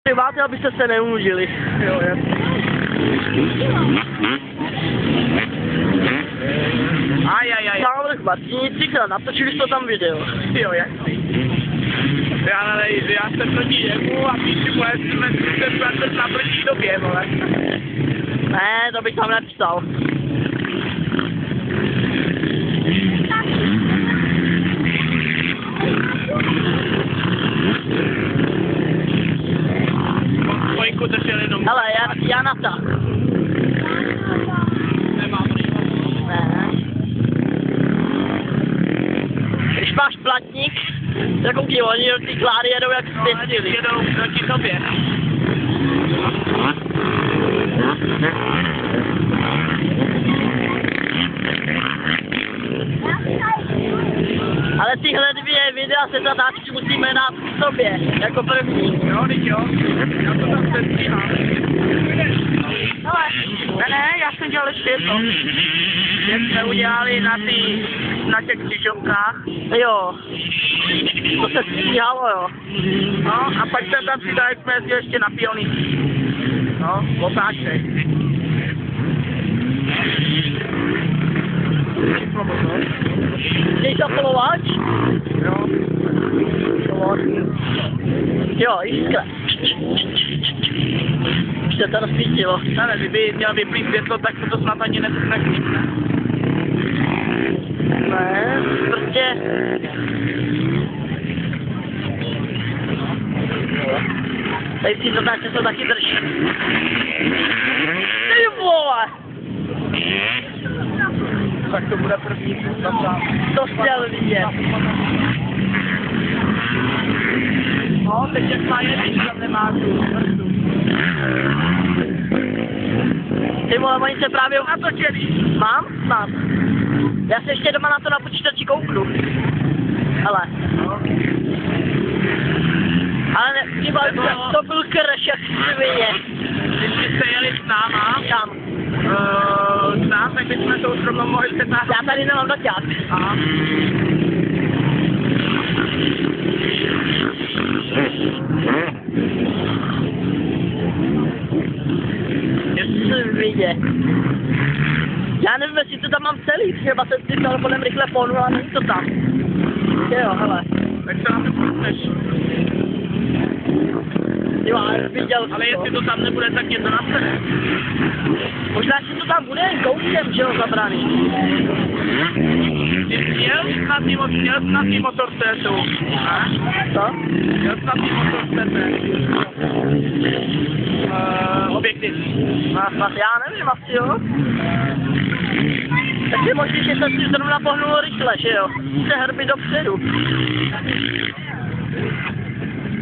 Máte, abyste se neužili. Jo, jasně. Ajajaj. Návrh Martinici, natočili to tam video. Jo, jasný. Já jsem proti němu a píši mu, jestli jsme se na blížší době, vole. Ne, to bych tam nepsal. Spojinku držel jenom. Hele, já na tak. Nemám rýma. Ne. Když máš platník, tak koukni, oni ty klády jedou jak zvěstili. Jedou proti tobě. Ale tyhle dvě videa se zatáčky musíme dát k sobě, jako první. Jo, teď jo. Já to tam sestříhám. Hele, Ne, já jsem dělal ještě jedno. Jak jsme udělali na těch křižovkách. jo. To se stříhalo, jo. No, a pak jsem tam přidal, jak jsme jezdili ještě na Pionýrský. No, otáček. Jdeš zapalovač? Jo. Jo, jiskra. Už se to rozsvítilo. Ale kdyby měl vyplý světlo, tak se to snad ani nesmekne. Ne, prostě... Tady si to tak, to taky drží. Ty vole! Tak to bude první tam. To chtěl vidět. No, teď jak má jeden, tam nemá tu. Ty vole, oni se právě Natočený. Mám? Mám. Já se ještě doma na to na počítači kouknu. Ale. Ale ne, třeba to byl krš jak svině. Když jste jeli s náma, Kam? s nám, tak bychom to už rovnou mohli přetáhnout. Já tady nemám doťák. Aha. Svině. Já nevím, jestli to tam mám celý, třeba jsem si telefonem rychle ponu, ale není to tam. Jo, hele. Tak se nám to pustneš. Jo, ale viděl Ale jestli to tam nebude, tak mě to nastane. Možná, že to tam bude jen koukem, že jo, zabraný. Ty měl snad tý motorce tu. Co? Měl snad tý motorce objektiv. Já nevím, asi jo. Tak je možný, že se si zrovna pohnulo rychle, že jo? Se hrby dopředu.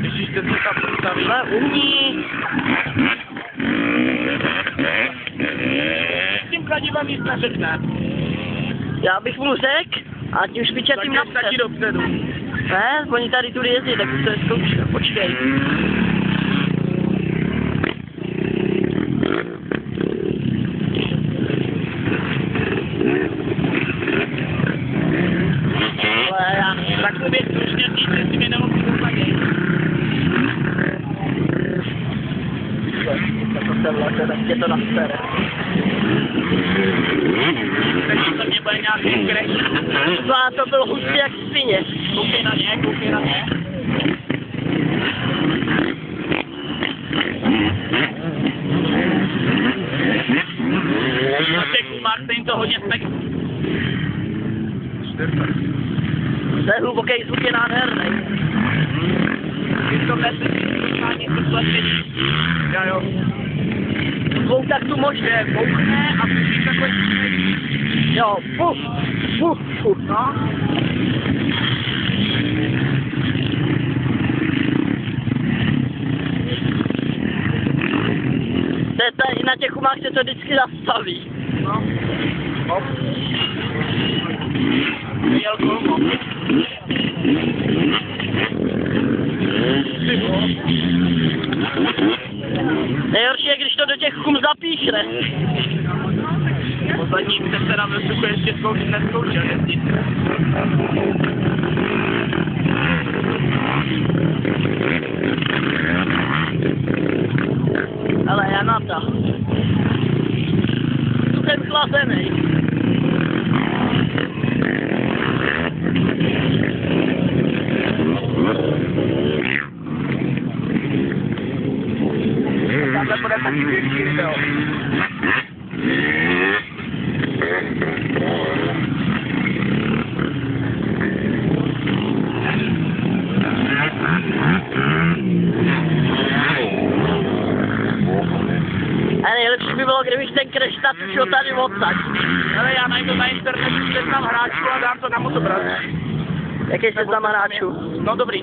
Ježíš, teď se tam představí. Ale umí. S tím kladivem nic neřekne. Já bych mu řekl, a ti už piče tím Tak taky napřed. dopředu. Ne, oni tady tudy jezdí, tak to je zkoušel, počkej. Ale já... Tak uběh slušně říct, jestli mě nemohl zasadit. To se vleze, tak tě to nastere. Takže to mě bude nějaký krek. A to bylo hustý jak svině. Koukej na ně, koukej na ně. Na Čechu Martin to hodně spek. To je hluboký zvuk, je nádherný. Když to neslyšíš, něco slepení. Já jo. Dvou taktů možné. Bouchne a slyšíš takový Jo, puf, puf, puf. no. To je tady na těch umách se to vždycky zastaví. No. Hop. Vyjel kolmo. Nejhorší je, když to do těch chum zapíchne. Poslední se teda ve vzduchu ještě neskoušel jezdit. Janata. Tu ten chlazenej. Tamhle bude taky větší video. A nejlepší by bylo, kdybych ten crash natočil tady odsaď. Ale já najdu na internetu seznam hráčů a dám to na Motobras. Jaký seznam hráčů? No dobrý.